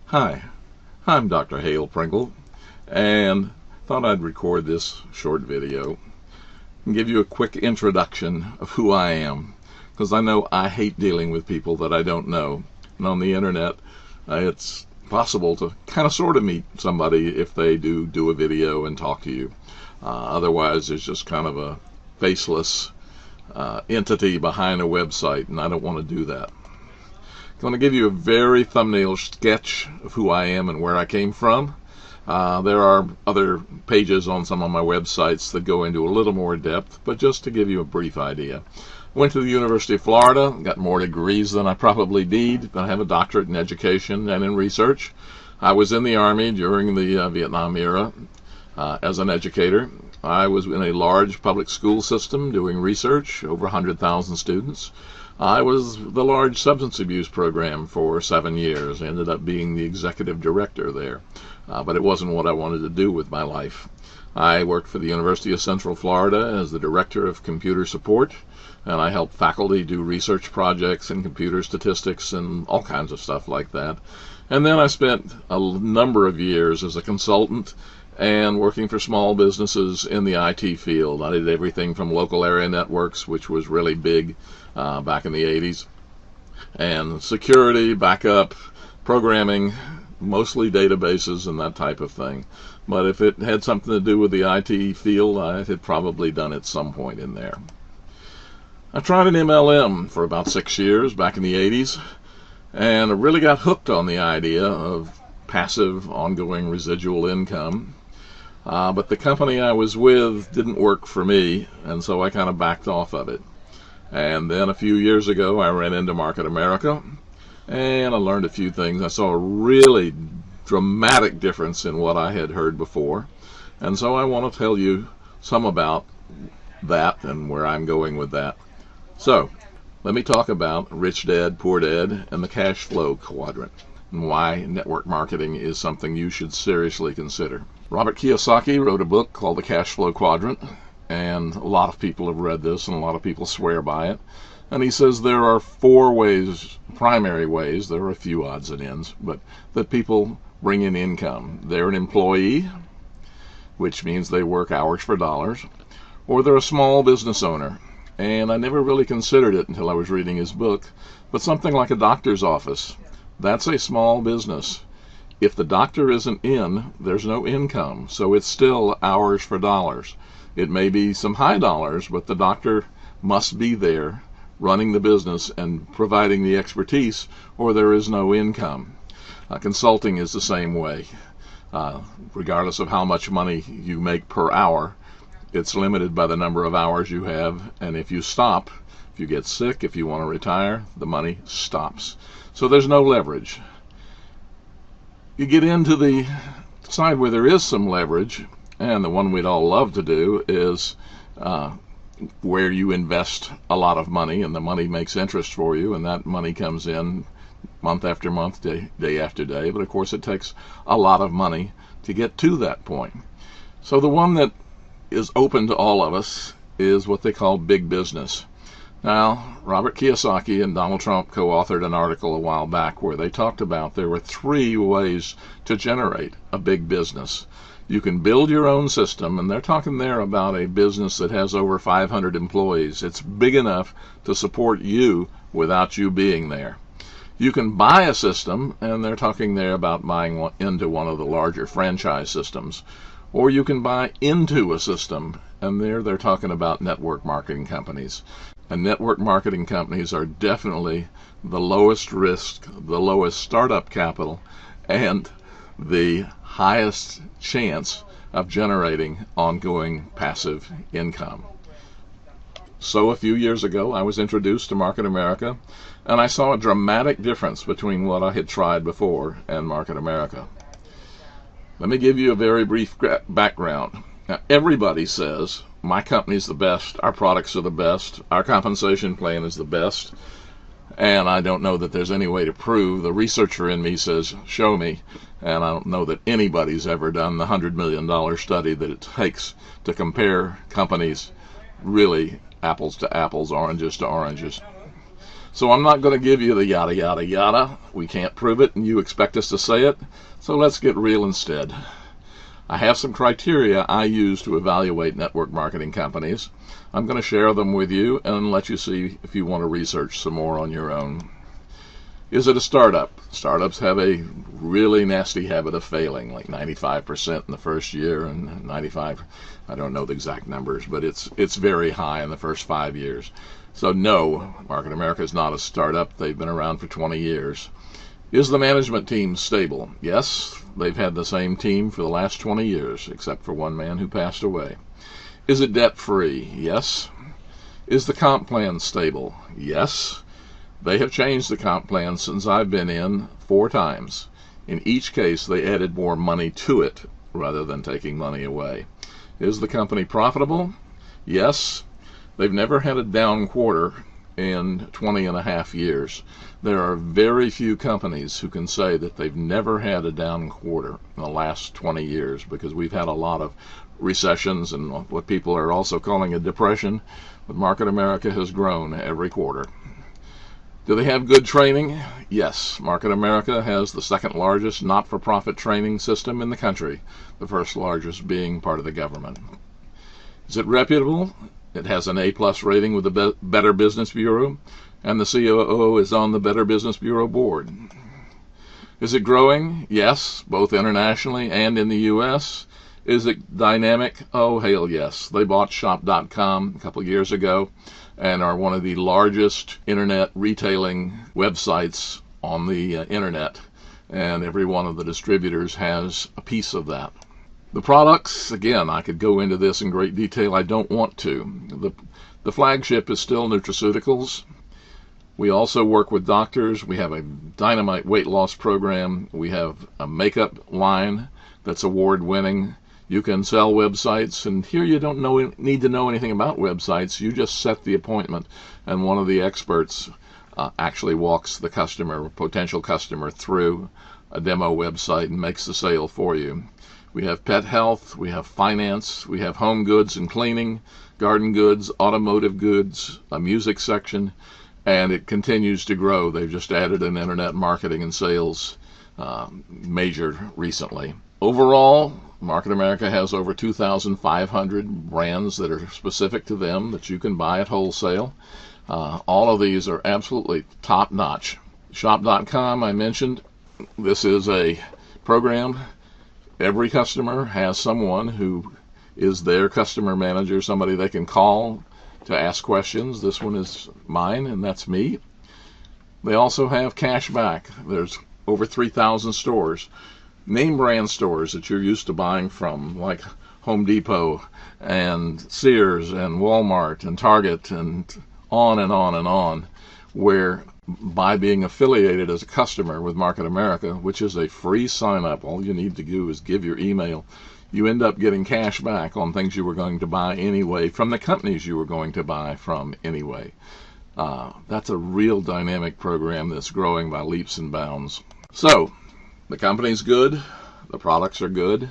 Hi, I'm Dr. Hale Pringle, and thought I'd record this short video and give you a quick introduction of who I am, because I know I hate dealing with people that I don't know. And on the internet, it's possible to kind of sort of meet somebody if they do a video and talk to you. Otherwise, it's just kind of a faceless entity behind a website, and I don't want to do that. I'm going to give you a very thumbnail sketch of who I am and where I came from. There are other pages on some of my websites that go into a little more depth, but just to give you a brief idea. I went to the University of Florida, got more degrees than I probably need, but I have a doctorate in education and in research. I was in the Army during the Vietnam era as an educator. I was in a large public school system doing research, over 100,000 students. I was the large substance abuse program for 7 years. I ended up being the executive director there, but it wasn't what I wanted to do with my life. I worked for the University of Central Florida as the director of computer support, and I helped faculty do research projects in computer statistics and all kinds of stuff like that. And then I spent a number of years as a consultant and working for small businesses in the IT field. I did everything from local area networks, which was really big back in the 80s, and security, backup, programming, mostly databases and that type of thing. But if it had something to do with the IT field, I had probably done it some point in there. I tried an MLM for about 6 years back in the 80s, and I really got hooked on the idea of passive, ongoing residual income. But the company I was with didn't work for me, and so I kind of backed off of it. And then a few years ago, I ran into Market America, and I learned a few things. I saw a really dramatic difference in what I had heard before, and so I want to tell you some about that and where I'm going with that. So, let me talk about Rich Dad, Poor Dad, and the cash flow quadrant, and why network marketing is something you should seriously consider. Robert Kiyosaki wrote a book called The Cash Flow Quadrant, and a lot of people have read this, and a lot of people swear by it. And he says there are 4 ways, primary ways, there are a few odds and ends, but that people bring in income. They're an employee, which means they work hours for dollars, or they're a small business owner. And I never really considered it until I was reading his book, but something like a doctor's office, that's a small business. If the doctor isn't in, there's no income, so it's still hours for dollars. It may be some high dollars, but the doctor must be there running the business and providing the expertise, or there is no income. Consulting is the same way. Regardless of how much money you make per hour, it's limited by the number of hours you have, and if you stop, if you get sick, if you want to retire, the money stops. So there's no leverage. You get into the side where there is some leverage, and the one we'd all love to do is where you invest a lot of money, and the money makes interest for you, and that money comes in month after month, day after day. But of course it takes a lot of money to get to that point. So the one that is open to all of us is what they call big business. Now, Robert Kiyosaki and Donald Trump co-authored an article a while back where they talked about there were 3 ways to generate a big business. You can build your own system, and they're talking there about a business that has over 500 employees. It's big enough to support you without you being there. You can buy a system, and they're talking there about buying into one of the larger franchise systems. Or you can buy into a system, and there they're talking about network marketing companies. And network marketing companies are definitely the lowest risk, the lowest startup capital, and the highest chance of generating ongoing passive income. So a few years ago, I was introduced to Market America, and I saw a dramatic difference between what I had tried before and Market America. Let me give you a very brief background. Now, everybody says, my company's the best, our products are the best, our compensation plan is the best, and I don't know that there's any way to prove. The researcher in me says, show me, and I don't know that anybody's ever done the $100 million study that it takes to compare companies, really apples to apples, oranges to oranges. So I'm not going to give you the yada, yada, yada. We can't prove it, and you expect us to say it. So let's get real instead. I have some criteria I use to evaluate network marketing companies. I'm going to share them with you and let you see if you want to research some more on your own. Is it a startup? Startups have a really nasty habit of failing, like 95% in the first year and 95, I don't know the exact numbers, but it's very high in the first 5 years. So no, Market America is not a startup. They've been around for 20 years. Is the management team stable? Yes, they've had the same team for the last 20 years, except for one man who passed away. Is it debt-free? Yes. Is the comp plan stable? Yes. They have changed the comp plan since I've been in 4 times. In each case, they added more money to it rather than taking money away. Is the company profitable? Yes. They've never had a down quarter in 20 and a half years. There are very few companies who can say that they've never had a down quarter in the last 20 years, because we've had a lot of recessions and what people are also calling a depression, but Market America has grown every quarter. Do they have good training? Yes. Market America has the second largest not-for-profit training system in the country, the first largest being part of the government. Is it reputable? It has an A+ rating with the Better Business Bureau, and the COO is on the Better Business Bureau board. Is it growing? Yes, both internationally and in the U.S. Is it dynamic? Oh, hell yes. They bought Shop.com a couple years ago and are one of the largest internet retailing websites on the internet, and every one of the distributors has a piece of that. The products, again, I could go into this in great detail. I don't want to. The flagship is still nutraceuticals. We also work with doctors. We have a dynamite weight loss program. We have a makeup line that's award-winning. You can sell websites, and here you don't need to know anything about websites. You just set the appointment, and one of the experts actually walks the customer, potential customer, through a demo website and makes the sale for you. We have pet health, we have finance, we have home goods and cleaning, garden goods, automotive goods, a music section, and it continues to grow. They've just added an internet marketing and sales major recently. Overall, Market America has over 2,500 brands that are specific to them that you can buy at wholesale. All of these are absolutely top-notch. Shop.com, I mentioned. This is a program. Every customer has someone who is their customer manager, somebody they can call to ask questions. This one is mine, and that's me. They also have cash back. There's over 3,000 stores, name brand stores that you're used to buying from, like Home Depot and Sears and Walmart and Target and on and on and on, where by being affiliated as a customer with Market America, which is a free sign-up, all you need to do is give your email, you end up getting cash back on things you were going to buy anyway from the companies you were going to buy from anyway. That's a real dynamic program that's growing by leaps and bounds. So, the company's good, the products are good,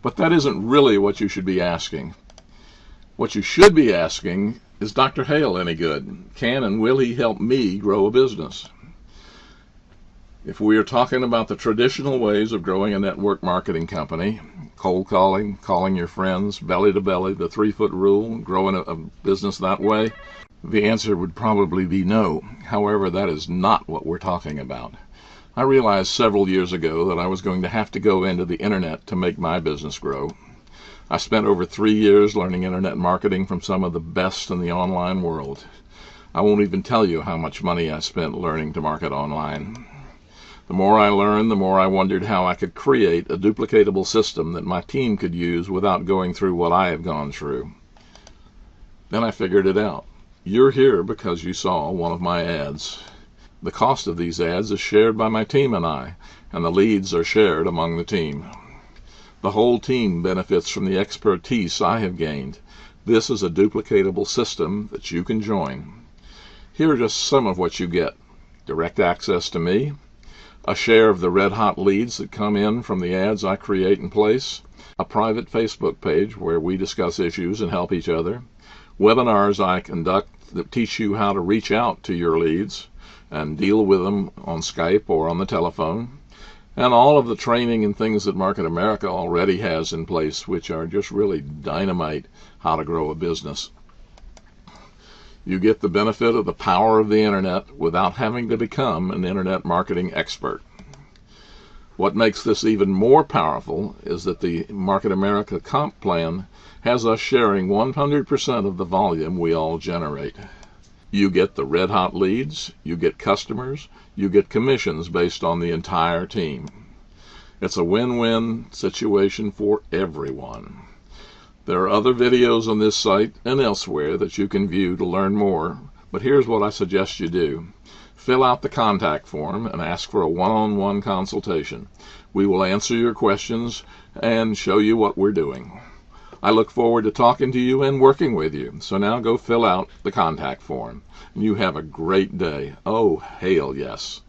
but that isn't really what you should be asking. What you should be asking, is Dr. Hale any good? Can and will he help me grow a business? If we are talking about the traditional ways of growing a network marketing company, cold calling, calling your friends, belly to belly, the 3-foot rule, growing a business that way, the answer would probably be no. However, that is not what we're talking about. I realized several years ago that I was going to have to go into the internet to make my business grow. I spent over 3 years learning internet marketing from some of the best in the online world. I won't even tell you how much money I spent learning to market online. The more I learned, the more I wondered how I could create a duplicatable system that my team could use without going through what I have gone through. Then I figured it out. You're here because you saw one of my ads. The cost of these ads is shared by my team and I, and the leads are shared among the team. The whole team benefits from the expertise I have gained. This is a duplicatable system that you can join. Here are just some of what you get. Direct access to me, a share of the red-hot leads that come in from the ads I create and place, a private Facebook page where we discuss issues and help each other, webinars I conduct that teach you how to reach out to your leads, and deal with them on Skype or on the telephone, and all of the training and things that Market America already has in place, which are just really dynamite how to grow a business. You get the benefit of the power of the internet without having to become an internet marketing expert. What makes this even more powerful is that the Market America comp plan has us sharing 100% of the volume we all generate. You get the red hot leads, you get customers, you get commissions based on the entire team. It's a win-win situation for everyone. There are other videos on this site and elsewhere that you can view to learn more, but here's what I suggest you do. Fill out the contact form and ask for a one-on-one consultation. We will answer your questions and show you what we're doing. I look forward to talking to you and working with you. So now go fill out the contact form. You have a great day. Oh, Hale, yes.